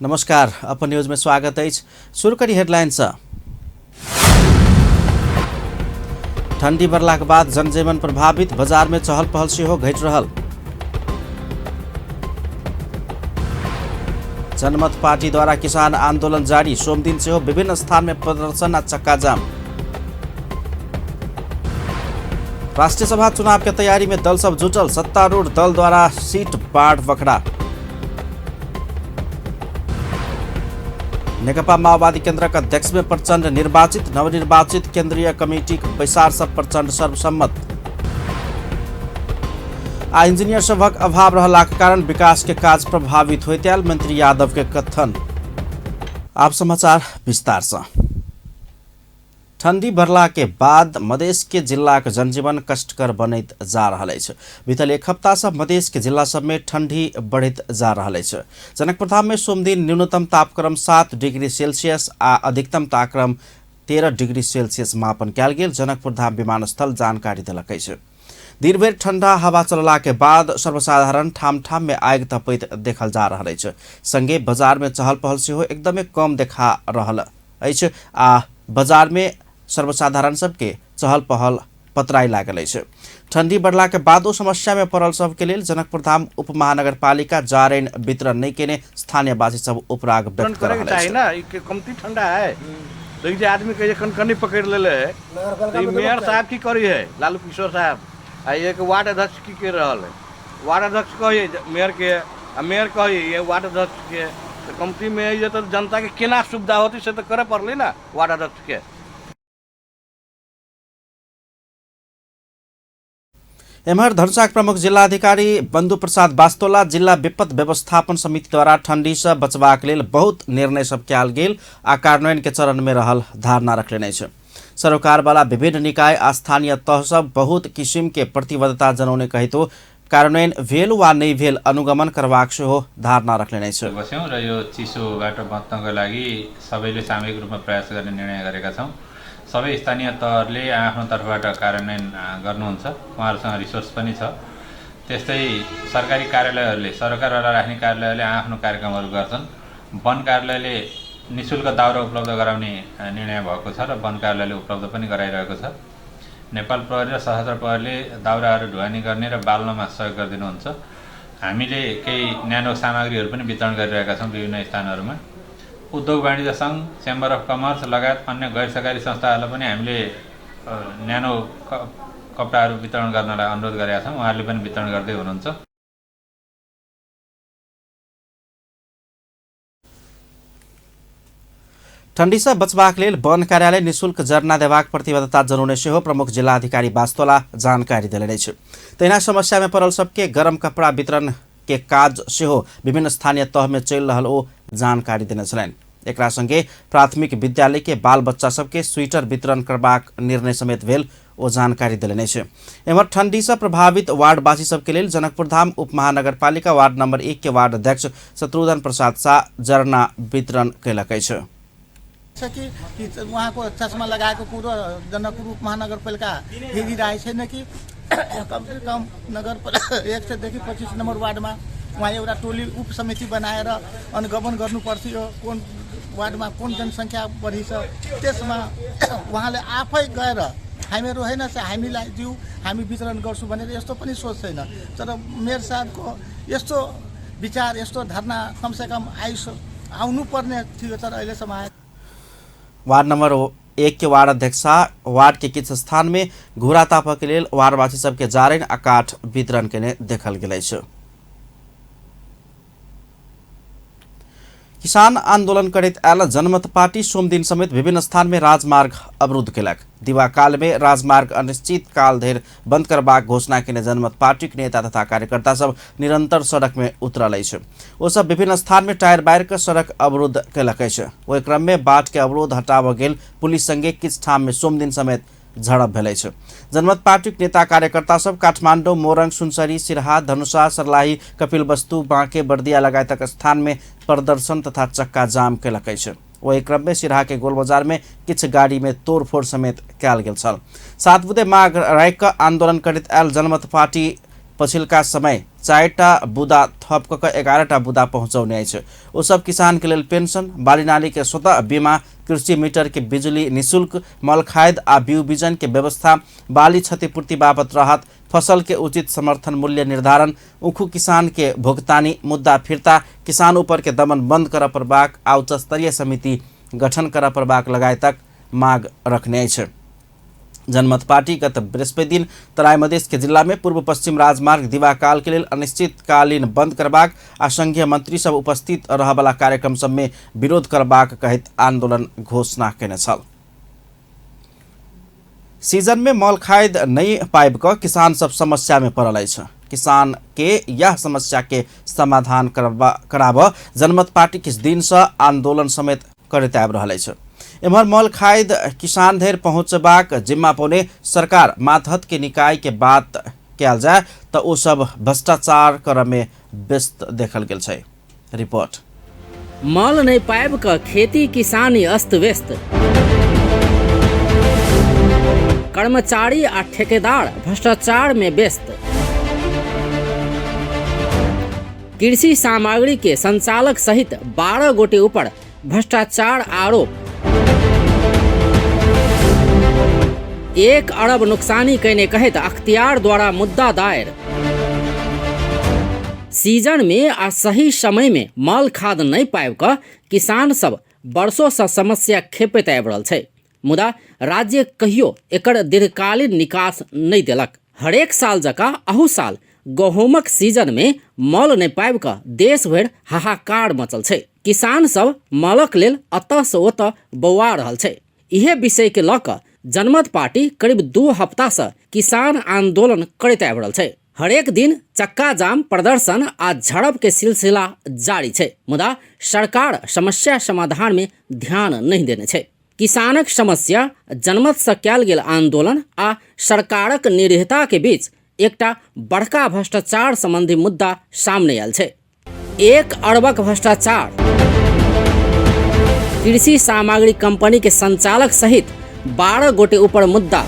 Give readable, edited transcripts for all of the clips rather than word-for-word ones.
नमस्कार, अपन न्यूज में स्वागत है। शुरू करी हेडलाइंस। ठंडी बढ़ला के बाद जनजीवन प्रभावित, बाजार में चहल पहल से हो घट रहल। जनमत पार्टी द्वारा किसान आंदोलन जारी, सोम दिन से हो विभिन्न स्थान में प्रदर्शन आ चक्का जाम। राष्ट्रीय सभा चुनाव के तैयारी में दल सब जुटल, सत्तारूढ़ दल द्वारा सीट बाढ़ बखड़ा। नेकपा माओवादी केन्द्र का अध्यक्ष में प्रचंड निर्वाचित, नवनिर्वाचित केंद्रीय कमेटी बैसार सब प्रचंड सर्वसम्मत। आ इंजीनियर सभक अभाव रहला के कारण विकास के काज प्रभावित होते, मंत्री यादव के कथन। आप समाचार विस्तार से। ठंडी बढ़ला के बाद मधेश के जिला के जनजीवन कष्टकर बनैत जा रहल अछि। बीतल एक हफ्ता से मधेश के जिला सब में ठंडी बढ़ैत जा रहल अछि। जनकपुरधाम में सोम दिन न्यूनतम तापक्रम 7 डिग्री सेल्सियस आ अधिकतम तापक्रम 13 डिग्री सेल्सियस मापन कयल गेल, जनकपुरधाम विमानस्थल जानकारी देलक अछि। दिन भर ठंडा हवा चलला के बाद सर्वसाधारण ठाम ठाम में आगि तपैत देखल जा रहल अछि। संगे बाजार में चहल पहल सेहो एकदमै कम देखा रहल अछि आ बाजार में सर्वसाधारण सबके चहल पहल पतराई लागल अछि। ठंडी बढ़ला के बादो समस्या में पड़ल सबके लेल जनकपुरधाम उप महानगरपालिका जारैन वितरण नहीं केने स्थानीय वासी सब उपराग व्यक्त कर रहल अछि। ना ई कमती ठंडा है, देखिए जे आदमी के कनकनी पकड़ लेले है, तो मेयर साहब की करी है, लालू किशोर साहब आ एक वार्ड अध्यक्ष की कर रहल है। वार्ड अध्यक्ष कहिए मेयर के, मेयर कहिए ये वार्ड अध्यक्ष के, तो कमती में ये तो जनता के केना सुविधा होती से तो करे पड़ली ना वार्ड अध्यक्ष के। एम्हर धनुषा प्रमुख जिलाधिकारी बंधु प्रसाद वास्तोला जिला विपद व्यवस्थापन समिति द्वारा ठंडी से बचबाक लेल बहुत निर्णय सब कयल गेल आ कार्यान्वयन के चरण में रहल धारणा रखले छै। सरोकार वाला विभिन्न निकाय आ स्थानीय तह सब बहुत किसिम के प्रतिबद्धता जनौने कहितो कार्यान्वयन भेल वा नहीं भेल अनुगमन करबाक सेहो धारणा रखले छै। बस्यौं र यो चिसोबाट बच्नको लागि सबैले सामूहिक रूपमा प्रयास गर्ने निर्णय गरेका छौं। सबै स्थानीय तहहरूले आफ्नो तर्फबाट कार्यान्वयन गर्नुहुन्छ, उहाँहरूसँग रिसोर्स पनि छ। त्यस्तै सरकारी कार्यालयहरूले, सरकारवाला राख्ने कार्यालयहरूले आफ्नो कार्यक्रमहरू गर्छन्। वन कार्यालयले निःशुल्क दाउरा उपलब्ध गराउने निर्णय भएको छ र वन कार्यालयले उपलब्ध पनि गराइरहेको छ। नेपाल प्रहरी र सशस्त्र प्रहरीले दाउराहरू ढुवानी गर्ने र बाल्नमा सहयोग गरिदिनुहुन्छ। हामीले केही न्यानो सामग्रीहरू पनि वितरण गरिरहेका छौँ विभिन्न स्थानहरूमा। उद्योग वाणिज्य सङ्घ, चेम्बर अफ कमर्स लगायत अन्य गैर सरकारी संस्थाहरूलाई पनि हामीले न्यानो कपडाहरू वितरण गर्नलाई अनुरोध गरेका छौँ, उहाँहरूले पनि वितरण गर्दै हुनुहुन्छ। ठंडी से बचबाक लेल वन कार्यालय निःशुल्क जरना देबाक प्रतिबद्धता जनाउने सेहो प्रमुख जिलाधिकारी वास्तोला जानकारी देलनि अछि। तहिना समस्या में पड़ल सबके गरम कपड़ा वितरण के काज सेहो विभिन्न स्थानीय तह में चलि रहल ओ जानकारी देने छलनि। एकरा संगे प्राथमिक विद्यालय के बाल बच्चा सबके स्वेटर वितरण करबाक निर्णय समेत भेल ओ जानकारी देलनि अछि। एम्हर ठंडी से प्रभावित वार्डवासी सबके लेल जनकपुरधाम उप महानगरपालिका वार्ड नंबर 1 के वार्ड अध्यक्ष शत्रुघ्न प्रसाद शाह जरना वितरण कयलक अछि। कि उहाँको चस्मा लगाएको कुरो जनकपुर उप महानगरपालिका हेरिरहेको छैन कि कमसे कम नगर 1 से देखि 25 नंबर वार्डमा उहाँ एउटा टोली उप समिति बनाएर अनुगमन गर्नुपर्थ्यो। कुन वार्डमा कुन जनसङ्ख्या बढी छ त्यसमा उहाँले आफै गएर हामीहरू होइन हामीलाई दिउ हामी वितरण गर्छौँ भनेर यस्तो पनि सोच छैन। तर मेयर साहबको यस्तो विचार, यस्तो धरना कमसेकम आउनुपर्ने थियो, तर अहिलेसम्म आयो। वार्ड नंबर 1 के वार्ड अध्यक्ष वार्ड के किछ स्थान में घुरा तापा के लेल वार्डवासी सबके जारैन आ काठ वितरण केने देखल गेल अछि। किसान आंदोलन करैत आयल जनमत पार्टी सोम दिन समेत विभिन्न स्थान में राजमार्ग अवरुद्ध केलक। दिवा काल में राजमार्ग अनिश्चित काल धरि बंद करबाक घोषणा केने जनमत पार्टी के नेता तथा कार्यकर्ता सब निरंतर सड़क में उतरल अछि। ओ सब विभिन्न स्थान में टायर बारि के सड़क अवरुद्ध केलक अछि। ओहि क्रम में बाट के अवरोध हटाबल गेल। पुलिस संगे किछ ठाम में सोम दिन समेत झड़प भेल अछि। जनमत पार्टी के नेता कार्यकर्ता सब काठमाडौँ, मोरङ, सुनसरी, सिरहा, धनुषा, सर्लाही, कपिलवस्तु, बाँके, बर्दिया लगायतक स्थान में प्रदर्शन तथा चक्का जाम केलक अछि। वही क्रम में सिरहा के गोल बाजार में किछ गाड़ी में तोड़फोड़ समेत कयल गेल छल। 7 बुधे माघ राखि आंदोलन करैत आयल जनमत पार्टी पछिल्का समय 4टा बुदा थप कऽ 11टा बुदा पहुँचाउने अछि। ओ सब किसान के लेल पेंशन, बाली नाली के स्वतः बीमा, कृषि मीटर के बिजुली निशुल्क, मलखाद आ बीउ बिजन के व्यवस्था, बाली क्षतिपूर्ति बापत राहत, फसल के उचित समर्थन मूल्य निर्धारण, उखु किसान के भुगतानी मुद्दा फिर्ता, किसान ऊपर के दमन बंद कर परबाक आ उच्च स्तरीय समिति गठन कर परबाक लगायतक माग रखने अछि। जनमत पार्टी गत बृहस्पति दिन तराई मधेश के जिला में पूर्व पश्चिम राजमार्ग दिवाकाल के लिए अनिश्चितकालीन बंद करबाक आ संघीय मंत्री सब उपस्थित रहबला कार्यक्रम सब में विरोध करबाक कहैत आंदोलन घोषणा केने छल। सीजन में मल खाद नहीं पाइब कऽ किसान सब समस्या में पड़ल अछि। किसान के यह समस्या के समाधान कराब जनमत पार्टी किछ दिन से आंदोलन समेत करैत आबि रहल अछि। एम्हर मल खाद किसान धरि पहुँचबाक जिम्मा पौने सरकार मातहत के निकाय के बात कयल जाय तऽ ओ सब भ्रष्टाचार कर में व्यस्त देखल गेल छै। रिपोर्ट। मल नहीं पाइब कऽ खेती किसानी अस्त व्यस्त, कर्मचारी आ ठेकेदार भ्रष्टाचार में व्यस्त, कृषि सामग्री के संचालक सहित 12 गोटे ऊपर भ्रष्टाचार आरोप, 1 अरब नुकसानी कहने कहत अख्तियार द्वारा मुद्दा दायर। सीजन में आ सही समय में मल खाद नहीं पाइब कऽ किसान सब वर्षों से समस्या खेपैत आबि रहल छै, मुदा राज्य कहियो एकर दीर्घकालीन निकास नहीं देलक। हरेक साल जकाँ अहू साल गहूमक सीजन में मल नहीं पाइब कऽ देश भरि हाहाकार मचल छै। किसान सब मलक लेल अतः से ओतऽ बौआ रहल छै। इहे विषय के लऽ कऽ जनमत पार्टी करीब 2 हफ्ता से किसान आंदोलन करैत आबि रहल छै। हरेक दिन चक्का जाम, प्रदर्शन आ झड़प के सिलसिला जारी छै, मुदा सरकार समस्या समाधान में ध्यान नहीं देने छै। किसानक समस्या, जनमत से कयल गेल आंदोलन आ सरकारक निरहता के बीच एकटा बड़का भ्रष्टाचार संबंधी मुद्दा सामने आयल छै। 1 अरबक भ्रष्टाचार, कृषि सामग्री कंपनी के संचालक सहित 12 गोटे ऊपर मुद्दा,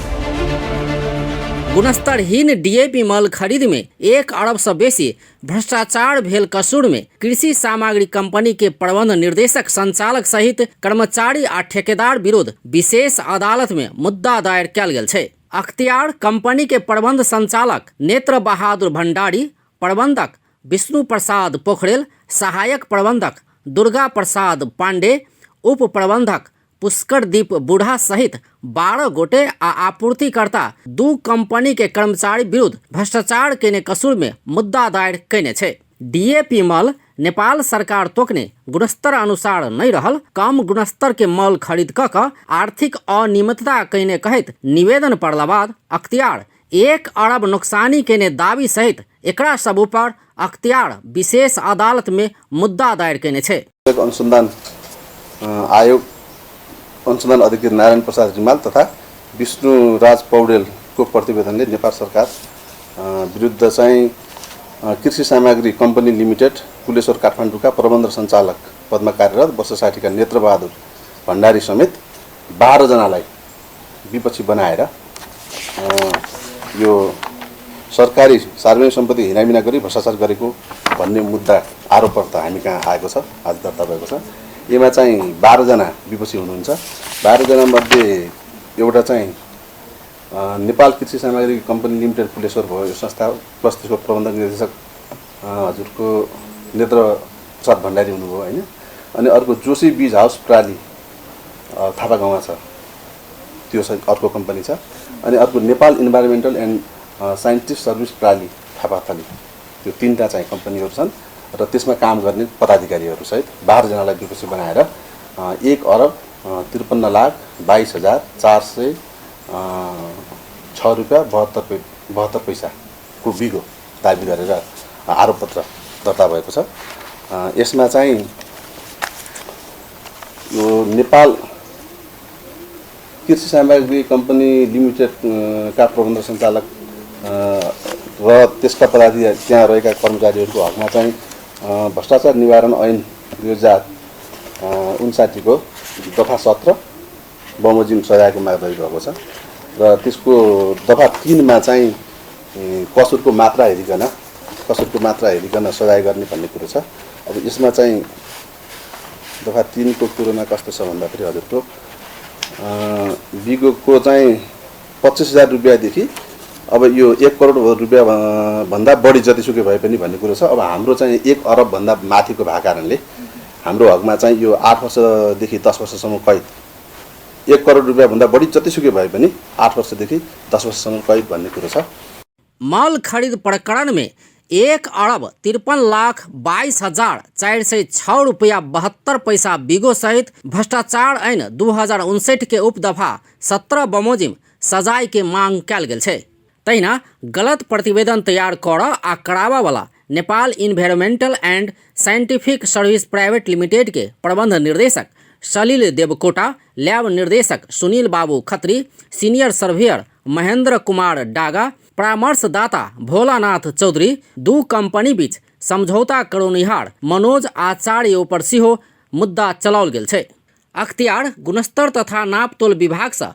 गुणस्तरहीन डीएपी मल खरीद में 1 अरब से बेसी भ्रष्टाचार भेल कसूर में कृषि सामग्री कंपनी के प्रबंध निर्देशक, संचालक सहित कर्मचारी आ ठेकेदार विरुद्ध विशेष अदालत में मुद्दा दायर कयल गेल छै। अख्तियार कंपनी के प्रबंध संचालक नेत्र बहादुर भंडारी, प्रबंधक विष्णु प्रसाद पोखरेल, सहायक प्रबंधक दुर्गा प्रसाद पांडे, उप प्रबंधक पुष्करदीप बूढ़ा सहित 12 गोटे आ आपूर्तिकर्ता 2 कंपनी के कर्मचारी विरुद्ध भ्रष्टाचार केने कसूर में मुद्दा दायर कैने छै। डीएपी मल नेपाल सरकार तोकने गुणस्तर अनुसार नहीं रहल, कम गुणस्तर के मल खरीद कऽ आर्थिक अनियमितता कैने कहत निवेदन पड़ला बाद अख्तियार 1 अरब नुकसानी केने दावी सहित एकरा सब ऊपर अख्तियार विशेष अदालत में मुद्दा दायर कैने छै। अनुसंधान आयोग अनुसंधान अधिकारी नारायण प्रसाद रिमाल तथा विष्णु राज पौडेलको प्रतिवेदनले नेपाल सरकार विरुद्ध चाहिँ कृषि सामग्री कंपनी लिमिटेड कुलेश्वर काठमाडौँका प्रबन्ध सञ्चालक पदमा कार्यरत वर्ष 60 का नेत्र बहादुर भण्डारी समेत 12 जनालाई विपक्षी बनाएर यो सरकारी सार्वजनिक सम्पत्ति हिनामिना गरी भ्रष्टाचार गरेको भन्ने मुद्दा आरोपपत्र हामी कहाँ आएको छ, आज दर्ता भएको छ। यसमा चाहिँ 12 जना विपक्षी हुनुहुन्छ। 12 जना मध्ये एउटा चाहिँ नेपाल कृषि सामग्री कंपनी लिमिटेड कुलेश्वर भयो, यो संस्था प्लस त्यसको प्रबन्धक निर्देशक हजुरको नेत्र प्रसाद भण्डारी हुनुभयो हैन। अनि अर्को जोशी बीज हाउस प्राली थापा गाउँमा छ, त्यो अर्को कम्पनी छ। अनि अर्को Nepal environmental and scientist service प्राली थापाथली, त्यो 3टा चाहिँ कम्पनीहरू छन् र त्यसमा काम गर्ने पदाधिकारीहरू सहित 12 जनालाई विपक्षी बनाएर 1 अरब 53,22,406 रुपैयाँ 72 पैसाको बिगो दाबी गरेर आरोपपत्र दर्ता भएको छ। यसमा चाहिँ यो नेपाल कृषि सामग्री कंपनी लिमिटेड का प्रबन्ध सञ्चालक र त्यसका पदाधिकारी त्यहाँ रहेका कर्मचारीहरूको हकमा चाहिँ भ्रष्टाचार निवारण ऐन 2059 को दफा 17 बमोजिम सजायको माग भएको छ र त्यसको दफा 3 मा चाहिँ कसुरको मात्रा हेरिकन सजाय गर्ने भन्ने कुरो छ। अब यसमा चाहिँ दफा 3 को कुरोमा कस्तो छ भन्दाखेरि हजुरको बिगोको चाहिँ 25,000 रुपियाँदेखि अब यो 1 करोड रुपियाँ भन्दा बढी जतिसुकै भए पनि भन्ने कुरो छ। अब हाम्रो चाहिँ 1 अरब भन्दा माथिको भएको कारणले हाम्रो हकमा चाहिँ यो 8 वर्षदेखि 10 वर्षसम्म कैद, 1 करोड रुपियाँ भन्दा बढी जतिसुकै भए पनि 8 वर्षदेखि 10 वर्षसम्म कैद भन्ने कुरो छ। मल खरीद प्रकरण में 1,53,22,406 रुपया 72 पैसा बिगो सहित भ्रष्टाचार ऐन 2059 के उपदफा 17 बमोजिम सजाय के मांग कल गेल छै। तहिना गलत प्रतिवेदन तैयार कर आ कराबा वाला Nepal environmental and scientific service private limited के प्रबंध निर्देशक सलिल देवकोटा, लैब निर्देशक सुनील बाबू खत्री, सीनियर सर्वेयर महेंद्र कुमार डागा, परामर्शदाता भोलानाथ चौधरी, 2 कंपनी बीच समझौता करोनिहार मनोज आचार्य ऊपर सेहो मुद्दा चलाओल गेल छै। अख्तियार गुणस्तर तथा नापतोल विभाग से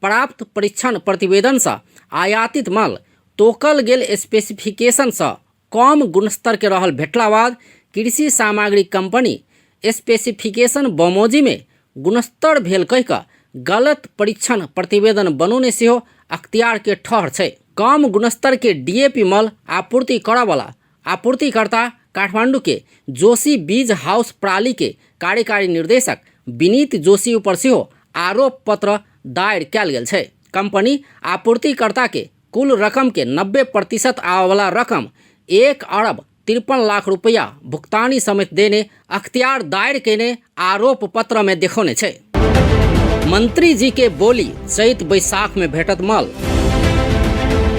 प्राप्त परीक्षण प्रतिवेदन से आयातित माल तोकल गेल स्पेसिफिकेशन से कम गुणस्तर के रहल भेटला बाद कृषि सामग्री कंपनी स्पेसिफिकेशन बमोजी में गुणस्तर भेल कह कऽ गलत परीक्षण प्रतिवेदन बनौने सेहो अख्तियार के ठहर छै। कम गुणस्तर के डीएपी मल आपूर्ति करऽ वाला आपूर्तिकर्ता काठमांडू के जोशी बीज हाउस प्राली के कार्यकारी निर्देशक विनीत जोशी ऊपर सेहो आरोप पत्र दायर कयल गेल छै। कंपनी आपूर्तिकर्ता के कुल रकम के 90% आवे वाला रकम 1,53,00,000 रुपया भुगतानी समेत देने अख्तियार दायर केने आरोप पत्र में देखौने छै। मंत्री जी के बोली चैत बैसाख में भेटत मल।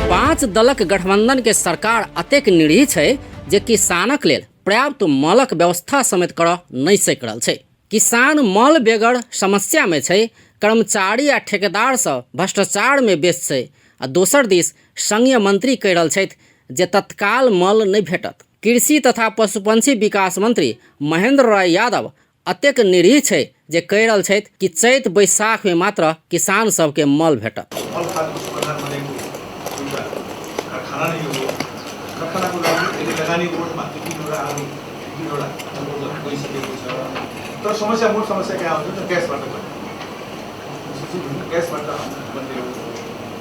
5 दलक गठबंधन के सरकार अतेक निरीह छै जे किसानक लेल पर्याप्त मलक व्यवस्था समेत करऽ नहीं सक रहल छै। किसान मल बेगर समस्या में छै, कर्मचारी आ ठेकेदार सब भ्रष्टाचार में व्यस्त छै आ दोसर दिस संघीय मंत्री कहि रहल छथि जे तत्काल मल नहीं भेटत। कृषि तथा पशुपंछी विकास मंत्री महेंद्र राय यादव अतेक निरीह छै जे कहि रहल छथि कि चैत बैसाख में मात्र किसान सबके मल भेटत। तर समस्या मूल समस्या क्या हुन्छ ग्यासबाट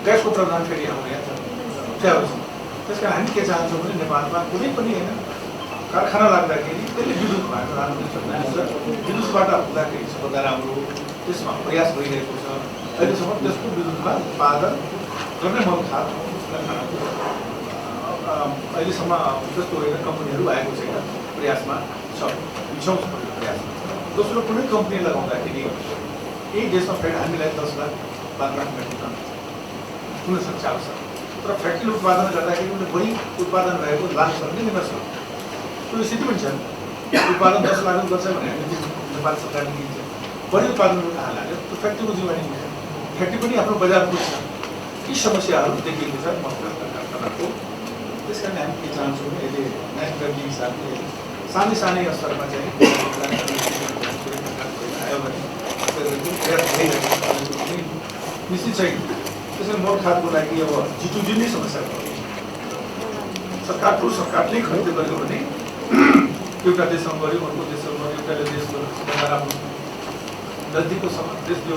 ग्यासको प्रदान फेरि हाम्रो यहाँ छ। त्यस कारण हामी के चाहन्छौँ भने नेपालमा कुनै पनि होइन कारखाना लाग्दाखेरि त्यसले विद्युतबाट विद्युतबाट हुँदाखेरि सबभन्दा राम्रो त्यसमा प्रयास भइरहेको छ। अहिलेसम्म त्यसको विद्युतमा उत्पादन गर्ने मौका अहिलेसम्म त्यस्तो होइन कम्पनीहरू आएको छैन, प्रयासमा छ, छौँ प्रयासमा। दोस्रो कुनै कम्पनी लगाउँदाखेरि यही देशमा फेरि हामीलाई 10 लाख 12 लाख मेट्रिक टन हुन सक्छ आवश्यक। तर फ्याक्ट्री उत्पादन गर्दाखेरि उनीहरूले बढी उत्पादन रहेको लाभ पनि दिन सक्छ। त्यो स्थिति पनि छ। उत्पादन 10 लाख गर्छ भने हामी नेपाल सरकारले दिन्छ, बढी उत्पादन कहाँ लाग्यो त्यो फ्याक्ट्रीको जिम्मेवारी हुन्छ। फ्याक्ट्री पनि आफ्नो बजार पुग्छ। यी समस्याहरू देखिएको छ सरकारको। त्यस कारण हामी के चाहन्छौँ भने यसले नेसनल हिसाबले सानै सानै स्तरमा चाहिँ आयो भने निश्चित छैन। त्यसैले मल खादको लागि अब जिटुजी नै समस्या छ। सरकारले खरिद गर्यो भने एउटा देशमा गऱ्यो, अर्को देशमा गऱ्यो, एउटाले देशको नजिकको देश जो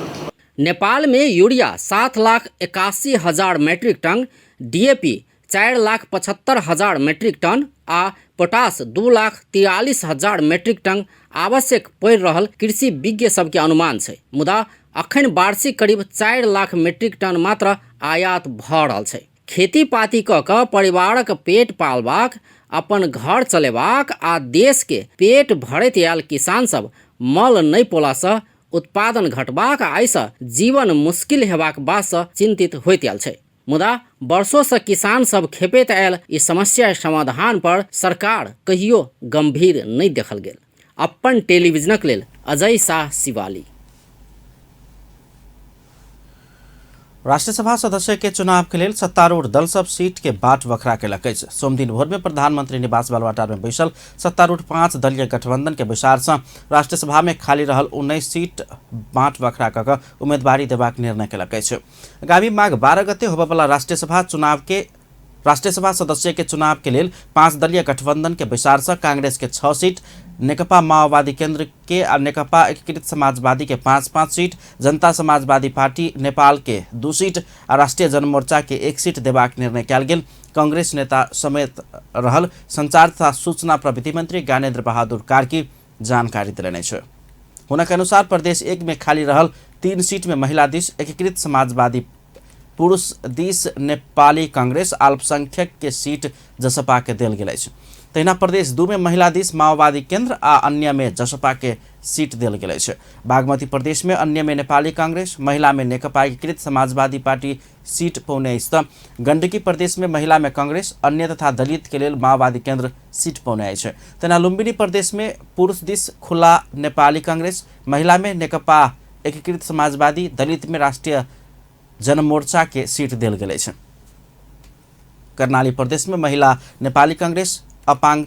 नेपाल में urea 7,81,000 metric ton, DAP 4,75,000 metric ton आ पोटास 2,43,000 मेट्रिक टन आवश्यक पड़ि रहल कृषि विज्ञ सबके अनुमान छै। मुदा अखन वार्षिक करीब 4 लाख मेट्रिक टन मात्र आयात भऽ रहल छै। खेती पाती कऽ कऽ परिवारक पेट पालबाक, अपन घर चलेबाक आ देश के पेट भरैत आयल किसान सब मल नहीं पोलासँ उत्पादन घटबाक आ एहिसँ जीवन मुश्किल हेबाक बातसँ चिंतित होइत आयल छै। मुदा वर्षों से किसान सब खेपैत आयल ई समस्या समाधान पर सरकार कहियो गंभीर नहीं देखल गेल। अपन टेलीविजनक लेल अजय शाह शिवाली। राष्ट्रीय सभा सदस्य के चुनाव के लिए सत्तारूढ़ दल सब सीट के बाट बखरा के लकै छै। सोम दिन भोर में प्रधानमंत्री निवास बालुवाटार में बैसल सत्तारूढ़ 5 दलीय गठबंधन के विचार से राष्ट्रीय सभा में खाली रहल 19 सीट बाट बखरा कऽ उम्मीदवारी देबाक निर्णय के लकै छै। आगामी माघ 12 गते होबय वाला राष्ट्रीय सभा चुनाव के राष्ट्रिय सभा सदस्य के चुनाव के लिए 5 दलीय गठबंधन के विचार से कांग्रेस के 6 सीट, नेकपा माओवादी केंद्र के और नेकपा एकीकृत समाजवादी के 5-5 सीट, जनता समाजवादी पार्टी नेपाल के 2 सीट और राष्ट्रिय जनमोर्चा के 1 सीट देबाक निर्णय कयल गेल। कांग्रेस नेता समेत रहल संचार तथा सूचना प्रविधि मंत्री ज्ञानेन्द्र बहादुर कार्की जानकारी दिलने छ। हुनका अनुसार प्रदेश 1 में खाली रहल 3 सीट में महिला दिस एकीकृत समाजवादी, पुरुष दिस नेपाली कांग्रेस, अल्पसंख्यक के सीट जसपा के देल गेल अछि। तहिना प्रदेश 2 में महिला दिस माओवादी केंद्र आ अन्य में जसपा के सीट देल गेल अछि। बागमती प्रदेश में अन्य में नेपाली कांग्रेस, महिला में नेकपा एकीकृत समाजवादी पार्टी सीट पौने अछि। गण्डकी प्रदेश में महिला में कांग्रेस, अन्य तथा दलित के लिए माओवादी केंद्र सीट पौने अछि। तहिना लुम्बिनी प्रदेश में पुरुष दिस खुला नेपाली कांग्रेस, महिला में नेकपा एकीकृत समाजवादी, दलित में राष्ट्रिय जनमोर्चा के सीट देल गेल अछि। कर्णाली प्रदेश में महिला नेपाली कांग्रेस, अपांग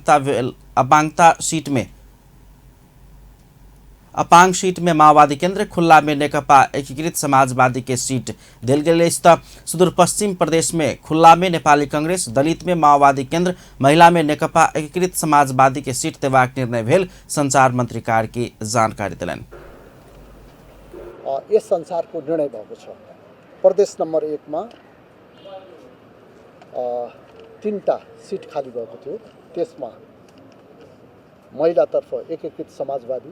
सीट में माओवादी केंद्र, खुल्ला में नेकपा एकीकृत समाजवादी के सीट देल गेल अछि। सुदूर पश्चिम प्रदेश में खुल्ला में नेपाली कांग्रेस, दलित में माओवादी केंद्र, महिला में नेकपा एकीकृत समाजवादी के सीट देबाक निर्णय भेल। संचार मंत्री कार्की जानकारी दिलनि। यस संसारको निर्णय भएको छ। प्रदेश नम्बर 1 मा 3टा सीट खाली भएको थियो। त्यसमा महिलातर्फ एकीकृत समाजवादी,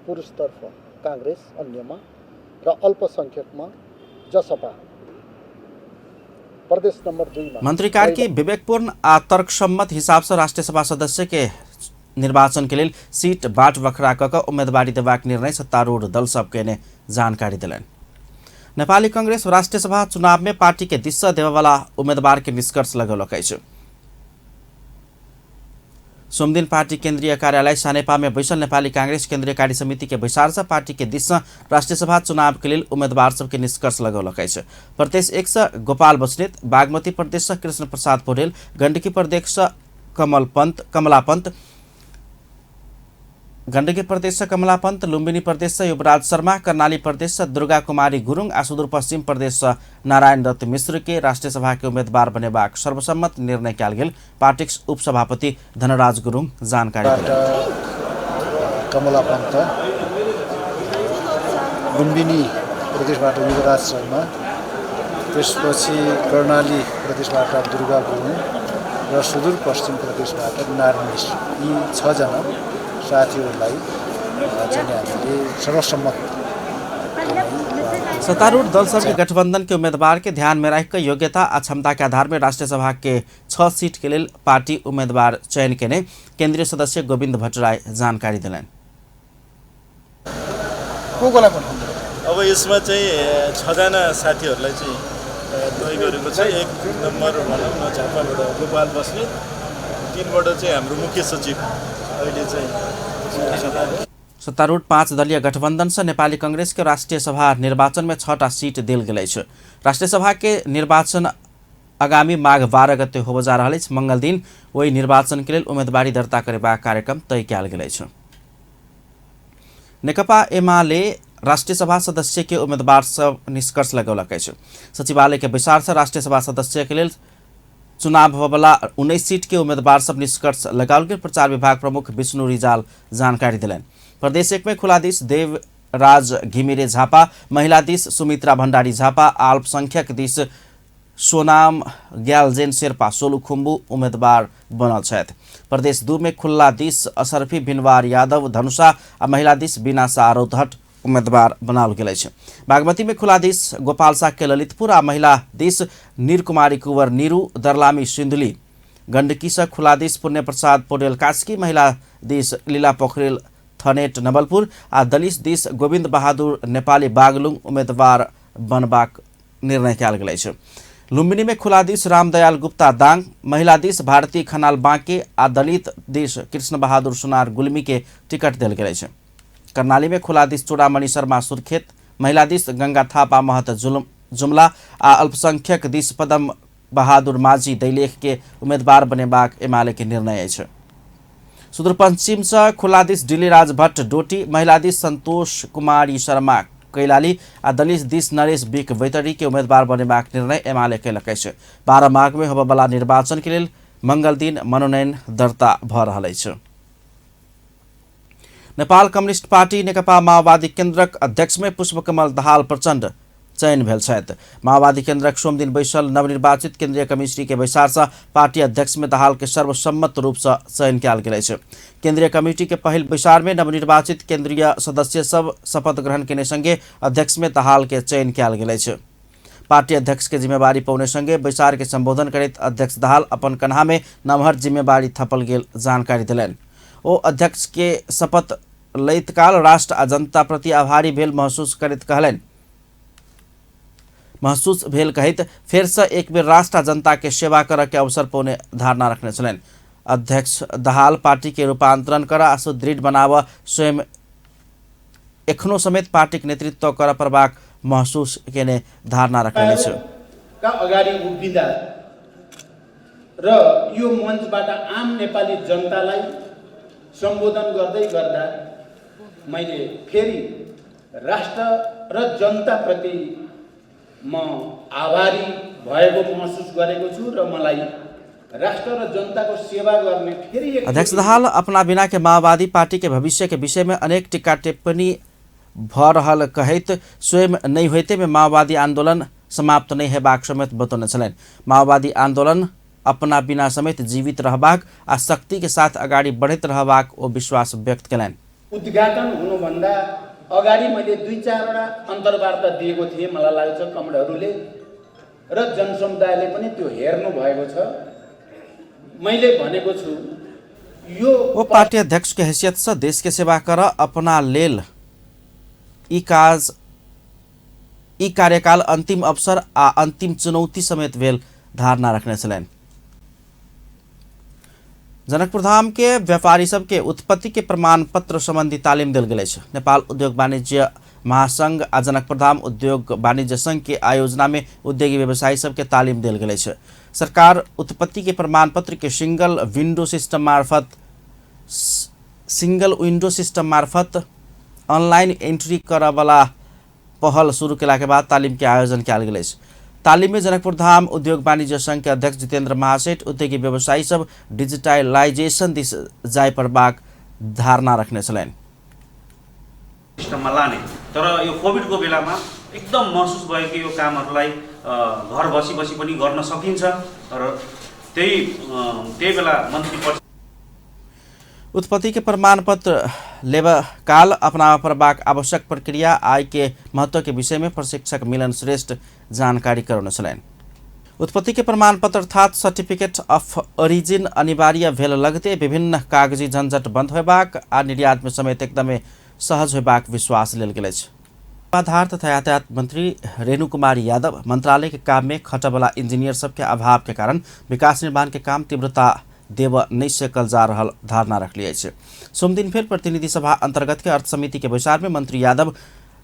पुरुषतर्फ कांग्रेस अन्यमा र अल्पसंख्यकमा जसपा। प्रदेश नंबर 2 में मंत्री कार्की विवेकपूर्ण आ तर्कसम्मत हिसाब से राष्ट्रीय सभा सदस्य के निर्वाचन के लिए सीट बाट बखरा क उम्मीदवारी देबाक निर्णय सत्तारूढ़ दल सबके ने जानकारी दिलनि। नेपाली कांग्रेस राष्ट्रीय सभा चुनाव में पार्टी के दिशा देवे वाला उम्मीदवार के निष्कर्ष लगौलक अछि। सोमदिन पार्टी केंद्रीय कार्यालय सानेपा में बैसल नेपाली कांग्रेस केंद्रीय कार्य समिति के विचार से पार्टी के दिशा राष्ट्रीय सभा चुनाव के लिए उम्मीदवार सबके निष्कर्ष लगौलक अछि। प्रदेश 1 से गोपाल बस्नेत, बागमती प्रदेश से कृष्ण प्रसाद पौडेल, गण्डकी प्रदेश से कमला पंत, लुम्बिनी प्रदेश से युवराज शर्मा, कर्णाली प्रदेश से दुर्गा कुमारी गुरुङ आ सुदूर पश्चिम प्रदेश से नारायण दत्त मिश्र के राष्ट्रीय सभा के उम्मीदवार बनेबाक सर्वसम्मत निर्णय कयल गेल। पार्टी उपसभापति धनराज गुरुङ जानकारी दिलनि। कमला पंत, लुम्बिनी प्रदेशबाट युवराज शर्मा, त्यसपछि कर्णाली प्रदेशबाट दुर्गा गुरुङ र सुदूर पश्चिम प्रदेशबाट नारायण मिश्र, यी 6 जना साथीहरूलाई चाहिँ हामीले सर्वसम्मत। सत्तारूढ़ दल सब के गठबंधन के उम्मीदवार के ध्यान में रखकर योग्यता और क्षमता के आधार में राष्ट्रीय सभा के 6 सीट के लिए पार्टी उम्मीदवार चयन के ने केंद्रीय सदस्य गोविंद भट्टराई जानकारी दिलनि। अब यसमा चाहिँ 6 जना साथीहरूलाई चाहिँ तय गरेको छ। 1 नम्बर भनौँ न झापाबाट गोपाल बस्नेत, 3बाट चाहिँ हाम्रो मुख्य सचिव अहिले चाहिँ। सत्तारूढ़ 5 दलीय गठबंधन से नेपाली कांग्रेस के राष्ट्रीय सभा निर्वाचन में 6टा सीट देल गेल अछि। राष्ट्रीय सभा के निर्वाचन आगामी माघ 12 गते होब जा रहल अछि। मंगल दिन वही निर्वाचन के लिए उम्मीदवारी दर्ता करेबाक कार्यक्रम तय कयल गेल अछि। नेकपा एमाले राष्ट्रीय सभा सदस्य के उम्मीदवार सब निष्कर्ष लगौलक अछि। सचिवालय के विचार से राष्ट्रीय सभा सदस्य के लिए चुनाव होबला 19 सीट के उम्मीदवार सब निष्कर्ष लगाओल गेल। प्रचार विभाग प्रमुख विष्णु रिजाल जानकारी दिलनि। प्रदेश 1 में खुलादिस देवराज घिमिरे झापा, महिला दिस सुमित्रा भण्डारी झापा, अल्पसंख्यक दिस सोनाम ग्यालजेन शेर्पा सोलुखुम्बु उम्मीदवार बनल छथि। प्रदेश 2 में खुल्ला दिस असरफी बिनवार यादव धनुषा आ महिला दिस बिना सारोधट उम्मीदवार बनाओल गेल अछि। बागमती में खुला दिस गोपाल साग के ललितपुर आ महिला दिस नीरकुमारी कुंवर नीरू दरलामी सिंधुली, गण्डकी से खुला दिस पुण्य प्रसाद पौडेल कास्की, महिला दिस लीला पोखरेल थनेट नवलपुर आ दलित दिस गोविंद बहादुर नेपाली बागलुङ उम्मीदवार बनबाक निर्णय कयल गेल अछि। लुम्बिनी में खुला दिस रामदयाल गुप्ता दाङ, महिला दिस भारती खनाल बाँके आ दलित दिस कृष्ण बहादुर सुनार गुल्मी के टिकट देल गेल अछि। कर्णाली में खुला दिस चूड़ामणि शर्मा सुर्खेत, महिला दिस गंगा थापा महत जुमला आ अल्पसंख्यक दिस पदम बहादुर माझी दैलेख के उम्मीदवार बनेबाक एमाले के निर्णय अछि। सुदूर पश्चिम से खुला दिस डिलीराज भट्ट डोटी, महिला दिस संतोष कुमारी शर्मा कैलाली आ दलित दिस नरेश बिक बैतडी के उम्मेदवार बनेबाक निर्णय एमाले कैलकै छ। 12 माघ में होबयवला निर्वाचन के लेल मंगल दिन मनोनयन दर्ता भ रहल अछि। नेपाल कम्युनिस्ट पार्टी नेकपा माओवादी केन्द्रक अध्यक्ष में पुष्पकमल दाहाल प्रचण्ड चयन भेल छथि। माओवादी केन्द्रक सोमदिन बैसल नवनिर्वाचित केन्द्रीय कमिटी के बैसार से पार्टी अध्यक्ष में दाहाल के सर्वसम्मत रूप से चयन कयल गेल अछि। केन्द्रीय कमिटी के पहिल बैसार में नवनिर्वाचित केन्द्रीय सदस्य सब शपथ ग्रहण केने संगे अध्यक्ष में दाहाल के चयन कयल गेल अछि। पार्टी अध्यक्ष के जिम्मेवारी पौने संगे बैसार के संबोधन करैत अध्यक्ष दाहाल अपन कन्हा में नमहर जिम्मेवारी थपल गेल जानकारी देलनि। ओ अध्यक्ष के शपथ लैत काल राष्ट्र आ जनता प्रति आभारी भेल महसूस कहैत फेर से एक बेर राष्ट्र आ जनता के सेवा करऽ के अवसर पौने धारणा रखने छलनि। अध्यक्ष दाहाल पार्टी के रूपांतरण कर आ सुदृढ़ बनाव स्वयं एखनो समेत पार्टी के नेतृत्व कर परबाक महसूस केने धारणा रखने छ। अगाडि उभिँदा र यो मञ्चबाट आम नेपाली जनतालाई सम्बोधन गर्दै गर्दा मैले फेरि राष्ट्र र जनताप्रति म आभारी भएको महसुस गरेको छु र मलाई राष्ट्र र जनताको सेवा गर्ने फेरि अध्यक्ष दाहाल अपना बिना के माओवादी पार्टी के भविष्य के विषय में अनेक टिक्का टिप्पणी भ रहल कहैत स्वयं नहीं होते में माओवादी आंदोलन समाप्त नहीं हेबाक समेत बतौने छलनि। माओवादी आंदोलन अपना बिना समेत जीवित रहबाक आ शक्ति के साथ अगाडि बढ़ैत रहबाक ओ विश्वास व्यक्त केलनि। उद्घाटन हुनुभन्दा अगाडि मैले 2-4 अन्तर्वार्ता दिएको थिएँ। मलाई लाग्छ कमरेडहरूले र जनसमुदायले पनि त्यो हेर्नु भएको छ। मैले भनेको छु यो वो पार्टी अध्यक्ष के हैसियत से देश के सेवा कर अपना लेल ई कार्यकाल अंतिम अवसर आ अंतिम चुनौती समेत भेल धारणा रखने छलनि। जनकपुर धाम के व्यापारी सब के उत्पत्ति के प्रमाण पत्र संबंधी तालीम देल गेल छै। नेपाल उद्योग वाणिज्य महासंघ आ जनकपुर धाम उद्योग वाणिज्य संघ के आयोजना में उद्योगी व्यवसायी सब के तालीम देल गेल छै। सरकार उत्पत्ति के प्रमाण पत्र के सिंगल विंडो सिस्टम मार्फत ऑनलाइन एंट्री करवाला पहल शुरू केला के बाद तालीम के आयोजन कयल गेल अछि। तालीम में जनकपुर धाम उद्योग वाणिज्य संघ के अध्यक्ष जितेन्द्र महासेठ उद्योगी व्यवसायी सब डिजिटलाइजेशन दिस जाय परबाक धारणा रखने छलनि। सिस्टममा लाने तर यो कोभिडको बेलामा एकदम महसुस भयो कि यो कामहरूलाई घर बसी पनि गर्न सकिन्छ र त्यही बेला मन्त्री उत्पत्ति के प्रमाण पत्र लेब काल अपना परबाक आवश्यक प्रक्रिया आय के महत्व के विषय में प्रशिक्षक मिलन श्रेष्ठ जानकारी करौने छलनि। उत्पत्ति के प्रमाण पत्र अर्थात सर्टिफिकेट अफ ओरिजिन अनिवार्य भेल लगते विभिन्न कागजी झंझट बंद होबाक आ निर्यात में समेत एकदमै सहज होबाक विश्वास लेल गेल अछि। आधार तथा यातायात मंत्री रेणु कुमारी यादव मंत्रालय के काम में खटबला इंजीनियर सबके अभाव के कारण विकास निर्माण के काम तीव्रता देव नहीं सकल जा रहल धारणा रखलिए छै। सोमदिन फिर प्रतिनिधि सभा अंतर्गत के अर्थ समिति के बैसार में मंत्री यादव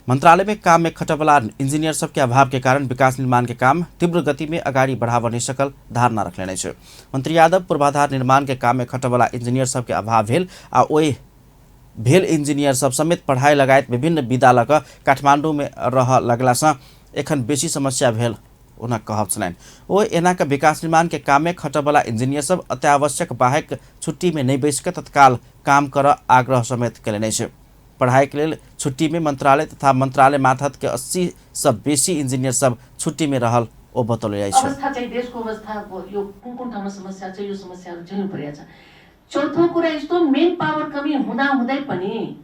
मंत्रालय में काम में खटबला इंजीनियर सब के अभाव के कारण विकास निर्माण के काम तीव्र गति में अगाडि बढ़ाव नहीं सकल धारणा रखले छै। मंत्री यादव पूर्वाधार निर्माण के काम में खटबला इंजीनियर सब के अभाव भेल आ ओहि भेल इंजीनियर सब समेत पढ़ाई लगायत विभिन्न विधा लग काठमांडू में रह लगला से एखन बेसी समस्या भेल उना कहब छलनि। ओ एना के विकास निर्माण के काम में खटबला इंजीनियर सब अत्यावश्यक बाहेक छुट्टी में नहीं बैस के तत्काल काम कर आग्रह समेत केलनि छै। पढ़ाई के लेल छुट्टी में मंत्रालय तथा मंत्रालय माथत के 80 से बेसी इंजीनियर सब छुट्टी में रहल ओ बतौले जाइ छै। अवस्था चाहिँ देशको अवस्था यो कुन ठाउँमा समस्या छ यो समस्याहरु झेल्नु परेको छ। चौथो कुरा यस्तो मेन पावर कमी हुँदै पनि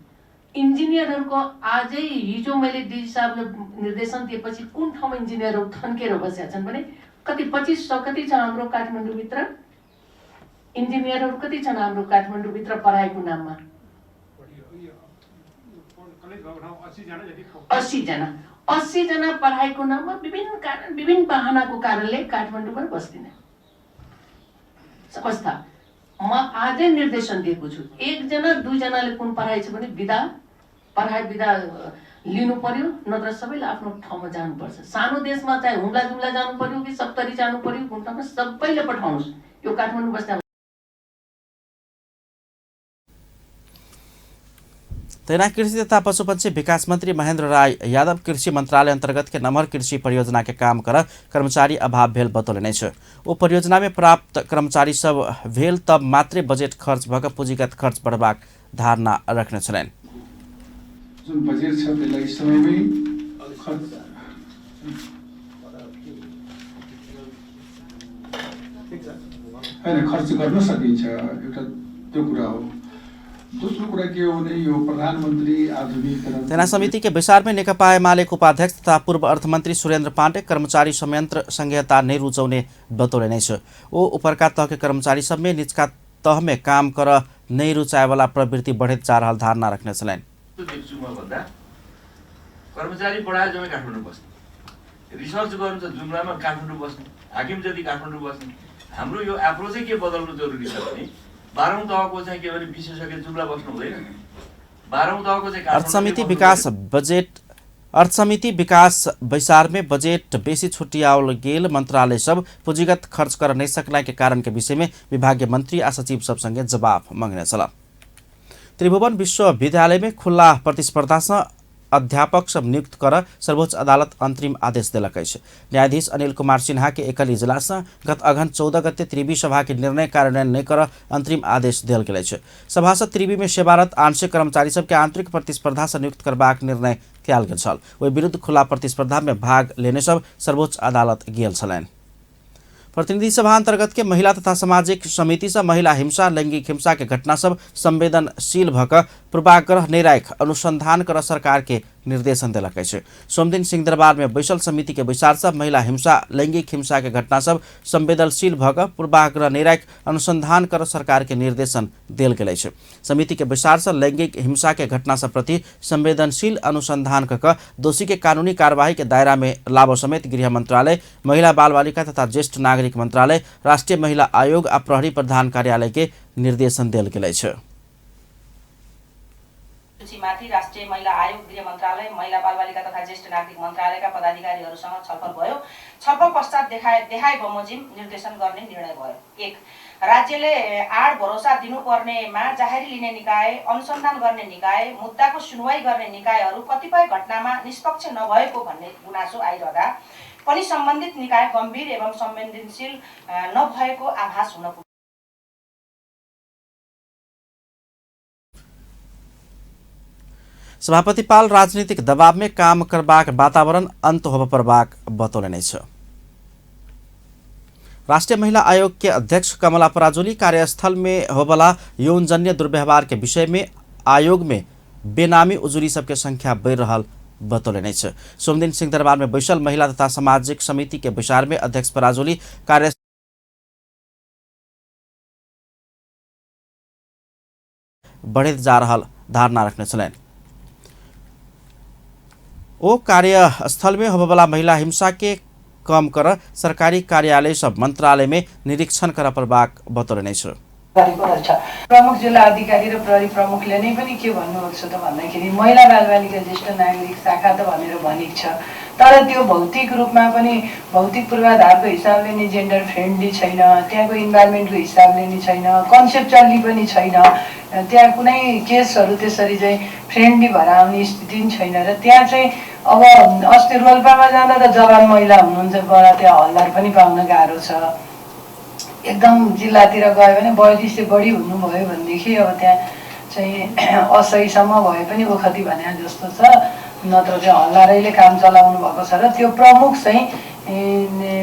इन्जिनियरहरुको आजै हिजो मैले डीजी साहबले निर्देशन दिएपछि कुन ठाउँमा इन्जिनियरहरु थन्केर बसेका छन् भने कति 2500 कति छ हाम्रो काठमाडौँ भित्र इन्जिनियरहरु कति छन् हाम्रो काठमाडौँ भित्र पढाइको नाममा 80 जना पढाइको नाममा विभिन्न कारण विभिन्न बहानाको कारणले काठमाडौँमा बस्दिन। अवस्था म आजै निर्देशन दिएको छु 1 जना 2 जनाले कुन पढाइ छ भने पढाइ विधा लिनु पर्यो नत्र सबैले आफ्नो ठाउँमा जानु पर्छ। सानो देशमा चाहिँ हुम्ला जुम्ला जानु पर्यो कि सप्तरी जानु पर्यो कुन ठाउँमा सबैले पठाउनुस् यो काठमाडौँ बस्दा। तैना कृषि तथा पशुपक्षी विकास मंत्री महेंद्र राय यादव कृषि मंत्रालय अंतर्गत के नम्हर कृषि परियोजना के काम कर कर्मचारी अभाव भेल बतौले ओ परियोजना में प्राप्त कर्मचारी सब भेल तब मात्रै बजेट खर्च भक पुँजीगत खर्च बढ़बाक धारणा रखने छलैन। जुन बजेट छ त्यसलाई समयमै खर्च गर्न सकिन्छ, एउटा त्यो कुरा हो। दोस्रो कुरा के हो भने यो प्रधानमन्त्री आधुनिकीकरण सेना समिति के विचार में नेकपा एमालेको उपाध्यक्ष तथा पूर्व अर्थमन्त्री सुरेन्द्र पाण्डे कर्मचारी संयंत्र संहिता नै रुचाउने बतौले नै छ। ओ उपरका तह के कर्मचारी सब में निचका तह में काम कर नै रुचाए वाला प्रवृत्ति बढ़ेत जा रहल धारणा रखने छलैन। कर्मचारी बढाए जम्मै काठमाडौँ बस्ने, रिसर्च गर्नु छ जुम्लामा काठमाडौँ बस्ने, हाकिम जति काठमाडौँ बस्ने। हाम्रो यो एप्रोचै के बदल्नु जरुरी छ भने 12औं तहको चाहिँ के भने विशेषज्ञ जुम्ला बस्नु हुँदैन। 12औं तहको चाहिँ अर्थ समिति विकास विचार में बजेट बेसी छुट्टियाओल गेल मंत्रालय सब पूंजीगत खर्च कर नहीं सकला के कारण के विषय में विभागीय मंत्री आ सचिव सब संगे जवाब मांगने चला। त्रिभुवन विश्वविद्यालय में खुला प्रतिस्पर्धा से अध्यापक सब नियुक्त कर सर्वोच्च अदालत अंतरिम आदेश दिलक अछि। न्यायाधीश अनिल कुमार सिन्हा के एकल इजलास गत अघन 14 गते त्रिवी सभा के निर्णय कार्यान्वयन नहीं कर अंतरिम आदेश दिल गेल अछि। सभासद त्रिवी में सेवारत आंशिक कर्मचारी सब के आंतरिक प्रतिस्पर्धा से नियुक्त करबाक निर्णय कयल गेल छल। ओहि विरुद्ध खुला प्रतिस्पर्धा में भाग लेने सब सर्वोच्च अदालत गेल छलैन। प्रतिनिधि सभा अंतर्गत के महिला तथा सामाजिक समिति से महिला हिंसा लैंगिक हिंसा के घटना सब संवेदनशील भक पूर्वाग्रह नहीं राख अनुसंधान कर सरकार के निर्देशन दिलक अछि। सोमदिन सिंहदरबार में बैसल समिति के विचार से महिला हिंसा लैंगिक हिंसा के घटना सब संवेदनशील भक पूर्वाग्रह नहीं राख अनुसंधान कर सरकार के निर्देशन दिल गेल अछि। समिति के विचार से लैंगिक हिंसा के घटना सब प्रति संवेदनशील अनुसंधान कऽ दोषी के कानूनी कार्यवाही के दायरा में लाबो समेत गृह मंत्रालय, महिला बाल बालिका तथा ज्येष्ठ नागरिक मंत्रालय, राष्ट्रीय महिला आयोग आ प्रहरी प्रधान कार्यालय के निर्देशन दिल गेल अछि। सूचीमाथि राष्ट्रिय महिला आयोग, गृह मंत्रालय, महिला बाल बालिका तथा ज्येष्ठ नागरिक मंत्रालयका पदाधिकारीहरूसँग छलफल भयो। छलफल पश्चात देखाए बमोजिम निर्देशन गर्ने निर्णय भयो। 1. राज्यले आड भरोसा दिनुपर्नेमा जाहेरी लिने निकाय, अनुसन्धान गर्ने निकाय, मुद्दाको सुनवाई गर्ने निकायहरू कतिपय घटनामा निष्पक्ष नभएको भन्ने गुनासो आइरहँदा पनि सम्बन्धित निकाय गम्भीर एवं संवेदनशील नभएको आभास हुन पुग्यो। सभापति पाल राजनीतिक दबाव में काम करबाक वातावरण अंत होब परबाक बतौले नै छ। राष्ट्रीय महिला आयोग के अध्यक्ष कमला पराजुली कार्यस्थल में होबला यौनजन्य दुर्व्यवहार के विषय में आयोग में बेनामी उजुरी सबके संख्या बढ़ रहल बतौले नै छ। सोमदिन सिंहदरबार में बैसल महिला तथा सामाजिक समिति के विचार में अध्यक्ष पराजुली कार्य बढ़त जा रहल धारणा रखने छलैन। ओ कार्यस्थल में होबला महिला हिंसा के कम कर सरकारी कार्यालय सब मंत्रालय में निरीक्षण कर परबाक बतौले नै छ। प्रमुख जिल्ला अधिकारी र प्रहरी प्रमुखले नै पनि के भन्नुभएको छ त भन्दाखेरि महिला बालबालिका ज्येष्ठ नागरिक शाखा त भनेर भनेको छ, तर त्यो भौतिक रूपमा पनि भौतिक पूर्वाधारको हिसाबले नि जेन्डर फ्रेन्डली छैन, त्यहाँको इन्भाइरोमेन्टको हिसाबले नि छैन, कन्सेप्चुअली पनि छैन, त्यहाँ कुनै केसहरू त्यसरी चाहिँ फ्रेन्डली भएर आउने स्थिति पनि छैन। र त्यहाँ चाहिँ अब अस्ति रोल्पामा जाँदा त जवान महिला हुनुहुन्छ, बडा त्यहाँ हल्दार पनि पाउन गाह्रो छ। एकदम जिल्लातिर गयो भने वैदिश्य बढी हुनुभयो भनेदेखि अब त्यहाँ चाहिँ असहीसम्म भए पनि ओखती भने जस्तो छ, नत्र चाहिँ हल्दारैले काम चलाउनु भएको छ। र त्यो प्रमुख चाहिँ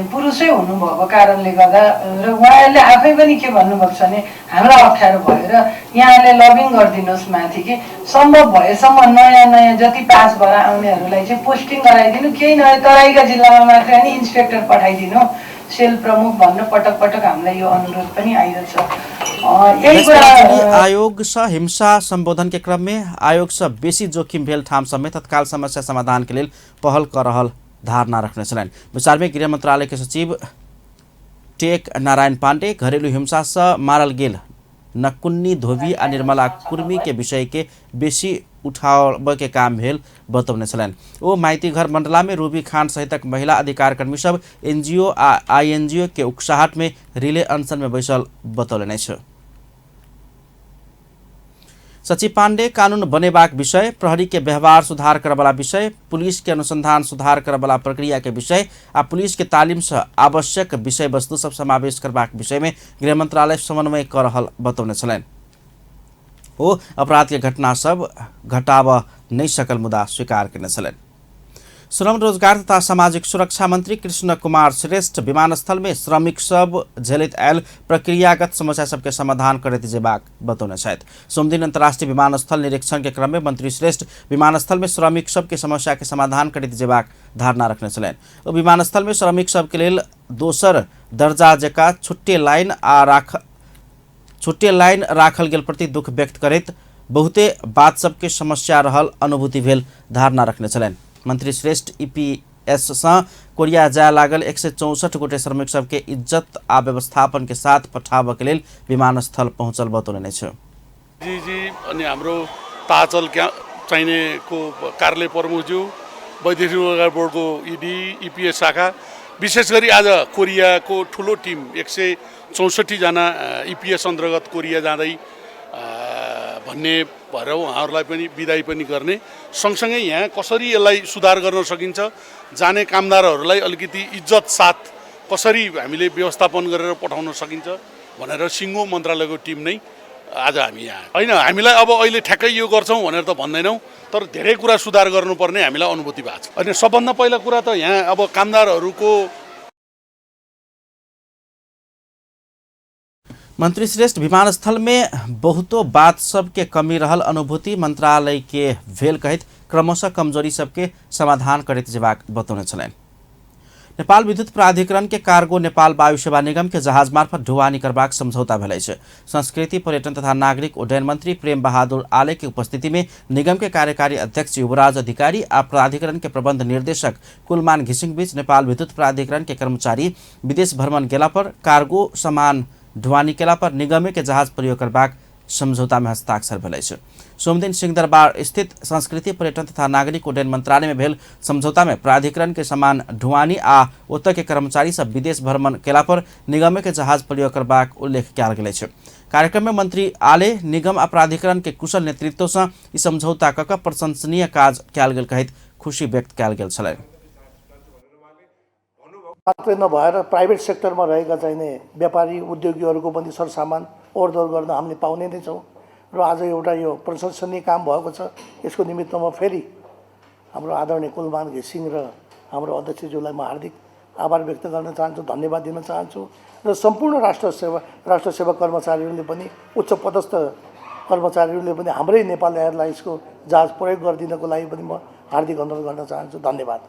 पुरुषै हुनुभएको कारणले गर्दा र उहाँहरूले आफै पनि के भन्नुभएको छ भने हामीलाई अप्ठ्यारो भयो र यहाँले लबिङ गरिदिनुहोस् माथि कि सम्भव भएसम्म नयाँ नयाँ जति पास भएर आउनेहरूलाई चाहिँ पोस्टिङ गराइदिनु, केही नयाँ तराईका जिल्लामा मात्रै होइन इन्सपेक्टर पठाइदिनु, सेल प्रमुख भन्न पटक पटक हामीलाई यो अनुरोध पनि आइरहेछ। आयोग से हिंसा संबोधन के क्रम में आयोग से बेसी जोखिम भेल ठाम समेत तत्काल समस्या समाधान के लिए पहल कर रहल धारणा रखने छलैन। विचार में गृह मंत्रालय के सचिव टेक नारायण पाण्डे घरेलू हिंसा से मारल गेल नकुन्नी धोबी आ निर्मला कुर्मी के विषय के बेसी उठाव के काम भेल बतौने छलैन। ओ माइती घर मंडला में रूबी खान सहितक महिला अधिकार कर्मी सब एनजीओ आ आईएनजीओ के उकसाहट में रिले अनशन में बैसल बतौले नै छ। सचिव पाण्डे कानून बनेबाक विषय, प्रहरी के व्यवहार सुधार करवाला विषय, पुलिस के अनुसंधान सुधार करवाला प्रक्रिया के विषय आ पुलिस के तालीम से आवश्यक विषय वस्तु सब समावेश करबाक विषय में गृह मंत्रालय समन्वय कर रहल बतौने छलनि। ओ अपराध के घटना सब घटाव नहीं सकल मुद्दा स्वीकार करने छलनि। श्रम रोजगार तथा सामाजिक सुरक्षा मंत्री कृष्ण कुमार श्रेष्ठ विमानस्थल में श्रमिक सब झेलित आयल प्रक्रियागत समस्या सबके समाधान करैत जेबाक बतौने छथि। सोमदिन अंतर्राष्ट्रीय विमानस्थल निरीक्षण के क्रम में मंत्री श्रेष्ठ विमानस्थल में श्रमिक सबके समस्या के समाधान करैत जेबाक धारणा रखने छलनि। ओ विमानस्थल में श्रमिक सबके लेल दोसर दर्जा जकाँ छुट्टे लाइन राखल गेल प्रति दुख व्यक्त करैत बहुते बात सबके समस्या रहल अनुभूति भेल धारणा रखने छलनि। मंत्री श्रेष्ठ ईपीएस से कोरिया जाय लागल 164 गोटे श्रमिक सबके इज्जत आ व्यवस्थापन के साथ पठाव के लेल विमानस्थल पहुंचल बतौने छ। जी अनि हाम्रो ताचल चाहिने को कार्यालय प्रमुखज्यू वैदेशिक रोजगार बोर्डको ईडी ईपीएस शाखा विशेष गरी आज कोरियाको ठुलो टिम 164 जना ईपीएस अन्तर्गत कोरिया जाँदै भन्ने भएर उहाँहरूलाई पनि बिदाई पनि गर्ने, सँगसँगै यहाँ कसरी यसलाई सुधार गर्न सकिन्छ, जाने कामदारहरूलाई अलिकति इज्जत साथ कसरी हामीले व्यवस्थापन गरेर पठाउन सकिन्छ भनेर सिङ्गो मन्त्रालयको टिम नै आज हामी यहाँ होइन। हामीलाई अब अहिले ठ्याक्कै यो गर्छौँ भनेर त भन्दैनौँ, तर धेरै कुरा सुधार गर्नुपर्ने हामीलाई अनुभूति भएको छ। अनि सबभन्दा पहिला कुरा त यहाँ अब कामदारहरूको मंत्री श्रेष्ठ विमानस्थल में बहुतो बात सबके कमी रहल अनुभूति मंत्रालय के भेल कहित क्रमशः कमजोरी सबके समाधान करैत जेबाक बतौने छलनि। नेपाल विद्युत प्राधिकरण के कार्गो नेपाल वायु सेवा निगम के जहाज मार्फत ढुवानी करबाक समझौता भेलै छै। संस्कृति पर्यटन तथा नागरिक उड्डयन मंत्री प्रेम बहादुर आले के उपस्थिति में निगम के कार्यकारी अध्यक्ष युवराज अधिकारी आ प्राधिकरण के प्रबंध निर्देशक कुलमान घिसिङ बीच नेपाल विद्युत प्राधिकरण के कर्मचारी विदेश भ्रमण गेला पर कार्गो सामान ढुवानी केला पर निगमे के जहाज प्रयोग करबाक समझौता में हस्ताक्षर भेलै छै। सोमदिन सिंहदरबार स्थित संस्कृति पर्यटन तथा नागरिक उड्डयन मंत्रालय में भेल समझौता में प्राधिकरण के सामान ढुवानी आ ओतऽ के कर्मचारी सब विदेश भ्रमण केला पर निगमे के जहाज प्रयोग करबाक उल्लेख कयल गेल छै। कार्यक्रम में मंत्री आले निगम आ प्राधिकरण के कुशल नेतृत्व से ई समझौता कऽ प्रशंसनीय काज कयल गेल कहित खुशी व्यक्त कयल गेल छलै। मात्रै नभएर प्राइभेट सेक्टरमा रहेका चाहिने व्यापारी उद्योगीहरूको पनि सरसामान ओहोरदोहोर गर्न हामीले पाउने नै छौँ र आज एउटा यो प्रशंसनीय काम भएको छ। यसको निमित्तमा फेरि हाम्रो आदरणीय कुलमान घिसिङ र हाम्रो अध्यक्षज्यूलाई म हार्दिक आभार व्यक्त गर्न चाहन्छु, धन्यवाद दिन चाहन्छु र सम्पूर्ण राष्ट्र सेवा कर्मचारीहरूले पनि उच्च पदस्थ कर्मचारीहरूले पनि हाम्रै नेपाल एयरलाइन्सको जहाज प्रयोग गरिदिनको लागि पनि म हार्दिक अनुरोध गर्न चाहन्छु। धन्यवाद।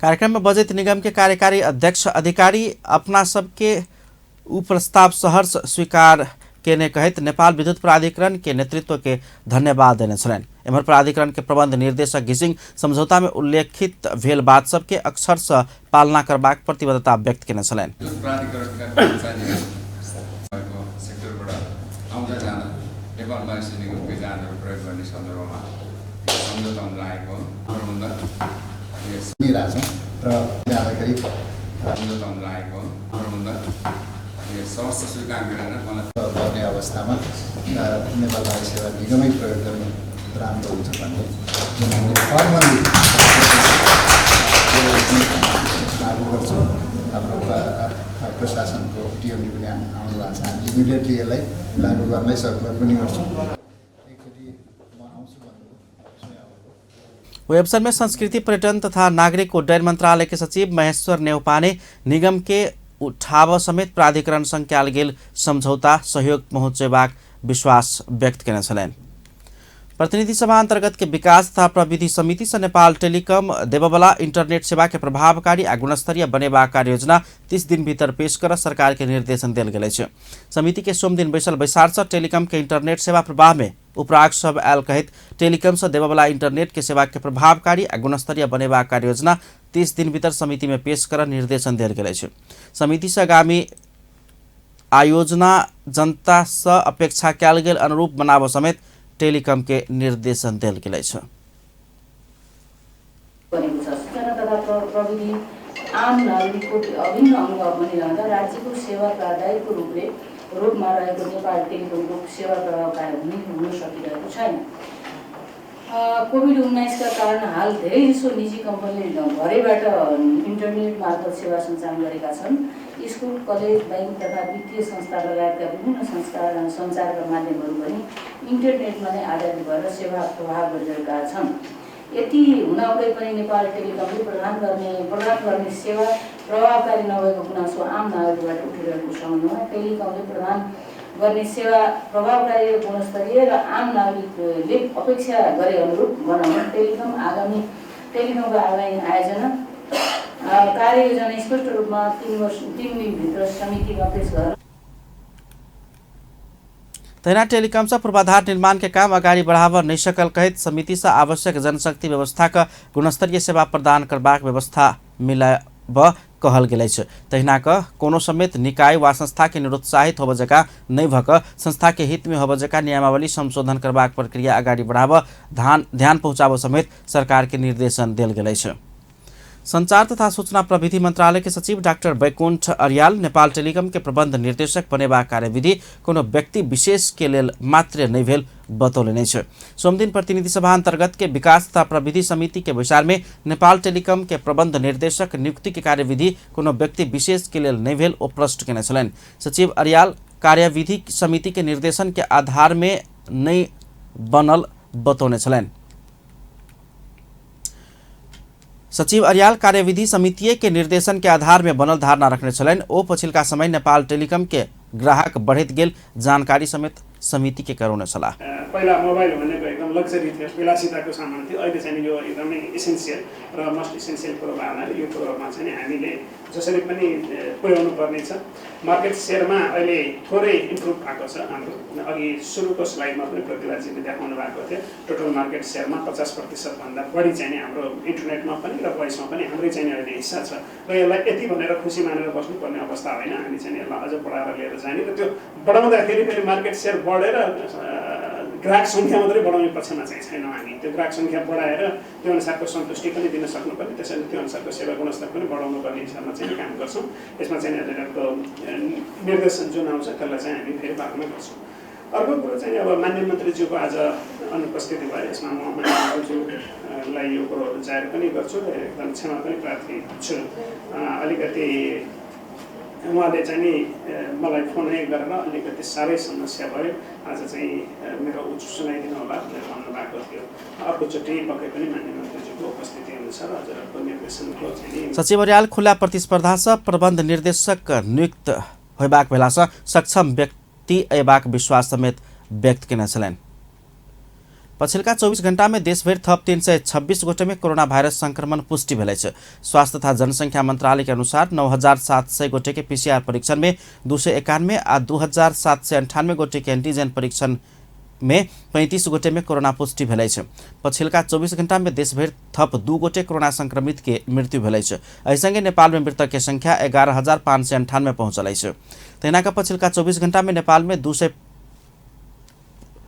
कार्यक्रम में बजट निगम के कार्यकारी अध्यक्ष अधिकारी अपना सबके प्रस्ताव सहर्ष स्वीकार केने कहित नेपाल विद्युत प्राधिकरण के नेतृत्व के धन्यवाद देने छलनि। एम्हर प्राधिकरण के प्रबंध निर्देशक घिसिङ समझौता में उल्लेखित भेल बात सबके अक्षर से पालना करबाक प्रतिबद्धता व्यक्त केने छलनि। समस्त स्वीकार गरेर मलाई गर्ने अवस्थामा नेपाल वायु सेवा निगमै प्रयोग गर्ने राम्रो हुन्छ भन्ने जुन हामीले फर्मली लागू गर्छौँ। हाम्रो प्रशासनको टिएमले पनि आउनु भएको छ, हामी इमिडिएटली यसलाई लागू गर्नै सर्कुलर पनि गर्छौँ। वेबसाइट में संस्कृति पर्यटन तथा नागरिक उड्डयन मंत्रालय के सचिव महेश्वर नेउपा ने निगम के उठाव समेत प्राधिकरण संग कयल गेल समझौता सहयोग पहुँचेबाक विश्वास व्यक्त केने छलनि। प्रतिनिधि सभा अंतर्गत के विकास तथा प्रविधि समिति से नेपाल टेलिकम देबवला इंटरनेट सेवा के प्रभावकारी आ गुणस्तरीय बनेबाक कार्य योजना 30 दिन भीतर पेश कर सरकार के निर्देशन दिल गेल छै। समिति के सोम दिन बैसल बैसार से टेलिकम के इंटरनेट सेवा प्रवाह में उपराग सब आयल कहित टेलिकम से देबवला इंटरनेट के सेवा के प्रभावकारी आ गुणस्तरीय बनेबाक कार्य योजना 30 दिन भीतर समिति में पेश कर निर्देशन दिल गेल छै। समिति से आगामी आयोजना जनता से अपेक्षा कयल गेल अनुरूप बनाव समेत टेलिकम के निर्देशन दिल गेल छ। प्रविधि आम नागरिकको अभिन्न अनुभव पनि रहँदा राज्यको सेवा प्रदायकको रूपले रूपमा रहेको नेपाल टेलिकमको सेवा प्रभावकारी हुन सकिरहेको छैन। कोभिड-19 का कारण हाल धेरैजसो निजी कम्पनीले घरैबाट इन्टरनेट मार्फत सेवा सञ्चालन गरेका छन्। स्कुल, कलेज, बैंक तथा वित्तीय संस्था लगायतका विभिन्न सञ्चारका माध्यमहरू पनि इन्टरनेटमा नै आधारित भएर सेवा प्रभाव गरिरहेका छन्। यति हुँदाहुँदै पनि नेपाल टेलिकमले प्रदान गर्ने सेवा प्रभावकारी नभएको गुनासो आम नागरिकबाट उठिरहेको समयमा टेलिकमले प्रदान गर्ने सेवा प्रभावकारी र गुणस्तरीय र आम नागरिकले अपेक्षा गरे अनुरूप बनाउन टेलिकमको आगामी आयोजना कार्ययोजना स्पष्ट रूपमा 3 दिनभित्र समितिमा पेश गरेर तैना टेलिकम से पूर्वाधार निर्माण के काम अगाडि बढ़ावा नहीं सकल कहित समिति से आवश्यक जनशक्ति व्यवस्था का गुणस्तरीय सेवा प्रदान करबाक व्यवस्था मिलाब कहल गेल अछि। तहिना क कोनो समेत निकाय वा संस्था के निरुत्साहित होब जका नहीं भक संस्था के हित में होब जका नियमावली संशोधन करबाक प्रक्रिया अगाडि बढ़ावा ध्यान पहुँचाब समेत सरकार के निर्देशन देल गेल अछि। संचार तथा सूचना प्रविधि मंत्रालय के सचिव डाक्टर बैकुण्ठ अर्याल नेपाल टेलिकम के प्रबंध निर्देशक बनेबा कार्यविधि कोनो व्यक्ति विशेष के लेल मात्र नहीं भेल बतौलनि अछि। सोमदिन प्रतिनिधि सभा अंतर्गत के विकास तथा प्रविधि समिति के विचार में नेपाल टेलिकम के प्रबंध निर्देशक नियुक्ति के कार्यविधि कोनो व्यक्ति विशेष के लेल नहीं भेल ओ प्रश्न केने छलनि। सचिव अर्याल कार्यविधि समिति के निर्देशन के आधार में नहीं बनल बतौने छलनि। सचिव अर्याल कार्यविधि समिति के निर्देशन के आधार में बनल धारणा रखने छलनि। ओ पछिल्का समय नेपाल टेलिकम के ग्राहक बढ़त गेल जानकारी समेत समिति के करौने छलाह। पहिला मोबाइल भनेको एकदम लग्जरी थियो, विलासिताको सामान थियो। अहिले चाहिँ यो एकदमै एसेन्सियल र मोस्ट एसेन्सियल कुरो भएर यो कुरोमा चाहिँ हामीले जसरी पनि पुर्याउनु पर्ने छ। मार्केट सेयरमा अहिले थोरै इम्प्रुभ भएको छ हाम्रो। अघि सुरुको स्लाइडमा पनि प्रतिभाजीले देखाउनु भएको थियो टोटल मार्केट सेयरमा 50% भन्दा बढी चाहिँ हाम्रो इन्टरनेटमा पनि र भोइसमा पनि हाम्रै चाहिँ अहिले हिस्सा छ र यसलाई यति भनेर खुसी मानेर बस्नुपर्ने अवस्था होइन। हामी चाहिँ यसलाई अझ बढाएर लिएर जाने र त्यो बढाउँदाखेरि फेरि मार्केट सेयर बढेर ग्राहक सङ्ख्या मात्रै बढाउने पक्षमा चाहिँ छैनौँ हामी। त्यो ग्राहक सङ्ख्या बढाएर त्यो अनुसारको सन्तुष्टि पनि दिन सक्नुपर्ने, त्यसैले त्यो अनुसारको सेवा गुणस्तर पनि बढाउनु पर्ने हिसाबमा चाहिँ काम गर्छौँ। यसमा चाहिँ यहाँको निर्देशन जुन आउँछ त्यसलाई चाहिँ हामी फेरि पालना गर्छौँ। अर्को कुरो चाहिँ अब माननीय मन्त्रीज्यूको आज अनुपस्थिति भयो, यसमा म माननीयज्यूलाई यो कुरोहरू जाहेर पनि गर्छु र एकदम क्षमा पनि प्रार्थी छु। अलिकति उहाँले चाहिँ नि मलाई फोनै गरेर अलिकति साह्रै समस्या भयो, आज चाहिँ मेरो उच्च सुनाइदिनु होला भनेर भन्नुभएको थियो। अर्कोचोटि पक्कै पनि माननीय मन्त्रीज्यूको उपस्थिति अनुसार हजुरहरूको निर्देशनको चाहिँ सचिव अर्याल खुला प्रतिस्पर्धा से प्रबंध निर्देशक नियुक्त होबाक भेला से सक्षम व्यक्ति अयबाक विश्वास समेत व्यक्त केने छलनि। पछिल्का 24 घण्टा में देशभर थप 326 गोटे में कोरोना भाइरस संक्रमण पुष्टि भेल अछि। स्वास्थ्य तथा जनसंख्या मंत्रालय के अनुसार 9700 गोटे के पीसीआर परीक्षण में 291 आ 2798 गोटे के एंटीजन परीक्षण में 35 गोटे में कोरोना पुष्टि भेल अछि। पछिल्का 24 घण्टा में देशभर थप 2 गोटे कोरोना संक्रमित के मृत्यु भेल अछि। एहि संगे नेपाल में मृतक के संख्या 11598 पहुंचल अछि। तहिना पछिल्का 24 घण्टा में नेपाल में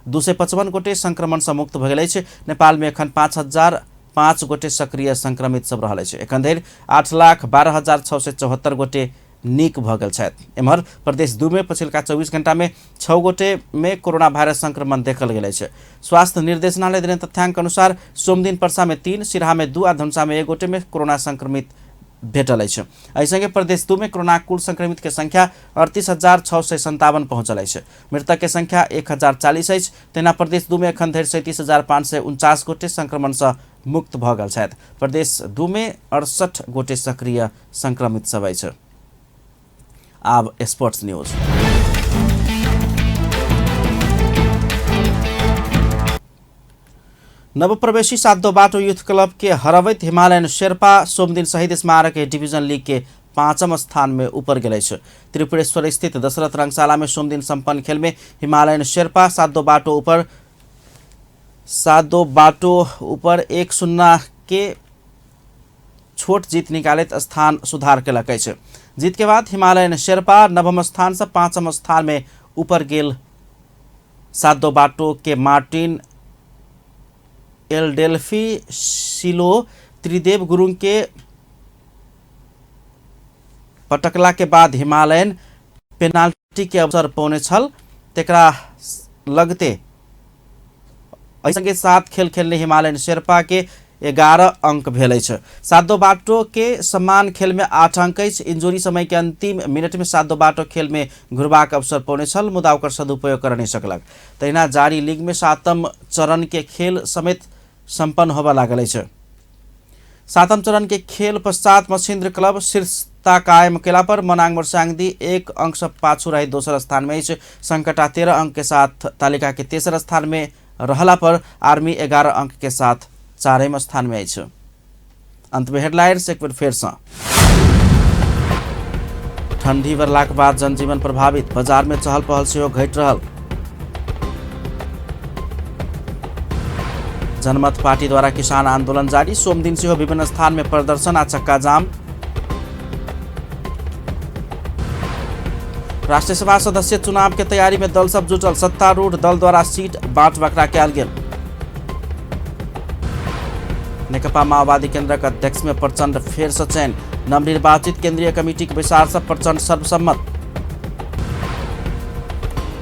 255 गोटे संक्रमण से मुक्त भ गेल अछि। नेपाल में एखन 5005 गोटे सक्रिय संक्रमित सब रहल अछि। एखन धरि 8,12,674 गोटे नीक भ गेल छथि। एम्हर प्रदेश 2 में पछिल्का 24 घण्टा में 6 गोटे में कोरोना भाइरस संक्रमण देखल गेल अछि। स्वास्थ्य निर्देशनालय देने तथ्याङ्क अनुसार सोमदिन पर्सा में 3, सिराहा में 2 आ धनुषा में 1 गोटे में कोरोना संक्रमित भेटल अछि। एहि संगे प्रदेश 2 में कोरोना कुल संक्रमित के संख्या 38,657 पहुंचल अछि। मृतक के संख्या 1,040 अछि। तेना प्रदेश 2 में एखन धरि 37,549 गोटे संक्रमण से मुक्त भ गेल छथि। प्रदेश 2 में 68 गोटे सक्रिय संक्रमित सब अछि। आब स्पोर्ट्स न्यूज। नवप्रवेशी सातो बाटो यूथ क्लब के हरवैत हिमालयन शेर्पा सोमदिन शहीद स्मारक डिवीजन लीग के 5म स्थान में ऊपर गेल अछि। त्रिपुरेश्वर स्थित दशरथ रंगशाला में सोमदिन संपन्न खेल में हिमालयन शेर्पा सातो बाटो ऊपर 1-0 के छोट जीत निकालत स्थान सुधार केलक अछि। जीत के बाद हिमालयन शेर्पा 9म स्थान से 5म स्थान में ऊपर गेल। सातो बाटो के मार्टिन एलडेल्फी सिलो त्रिदेव गुरुङ के पटकला के बाद हिमालयन पेनाल्टी के अवसर पौने छल तेकरा लगते ऐसे 7 खेल खेलने हिमालयन शेर्पा के 11 अंक भेल छ। सातों बाटो के सम्मान खेल में 8 अंक अछि। इंजुरी समय के अंतिम मिनट में सातों बाटो खेल में घुरबाक अवसर पौने छल मुदा ओकर सदुपयोग कर नहीं सकलक। तहिना जारी लीग में 7म चरण के खेल समेत संपन्न होबा लागल छ। 7म चरण के खेल पश्चात मछिन्द्र क्लब शीर्षता कायम केला पर मनाङ मर्स्याङदी 1 अंक से पाछू रही दोसर स्थान में अछि। संकटा 13 अंक के साथ तालिका के तेसर स्थान में रहला पर आर्मी 11 अंक के साथ 4वें स्थान में अछि। अंत में हेडलाइंस एक बार फिर से। ठंडी बढ़ला के बाद जनजीवन प्रभावित, बाजार में चहल पहल से घट रहल। जनमत पार्टी द्वारा किसान आंदोलन जारी, सोम दिन से विभिन्न स्थान में प्रदर्शन आ चक्का जाम। राष्ट्रीय सभा सदस्य चुनाव के तैयारी में दल सब जुटल, सत्तारूढ़ दल द्वारा सीट बाँट बखरा कयल गेल। नेकपा माओवादी केंद्र के अध्यक्ष में प्रचंड फेर से चयन, नवनिर्वाचित केंद्रीय कमेटी के विचार से प्रचंड सर्वसम्मत।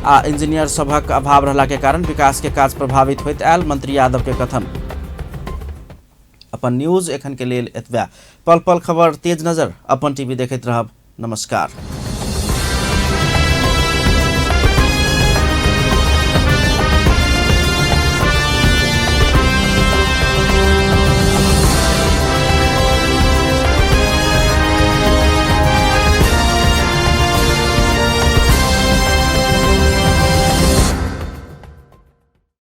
आ इंजीनियर सभक अभाव रहला के कारण विकास के काज प्रभावित होइत आयल, मंत्री यादव के कथन। अपन न्यूज एखन के लेल एतबा। पल पल खबर तेज नजर अपन टीवी देखैत रहब। नमस्कार।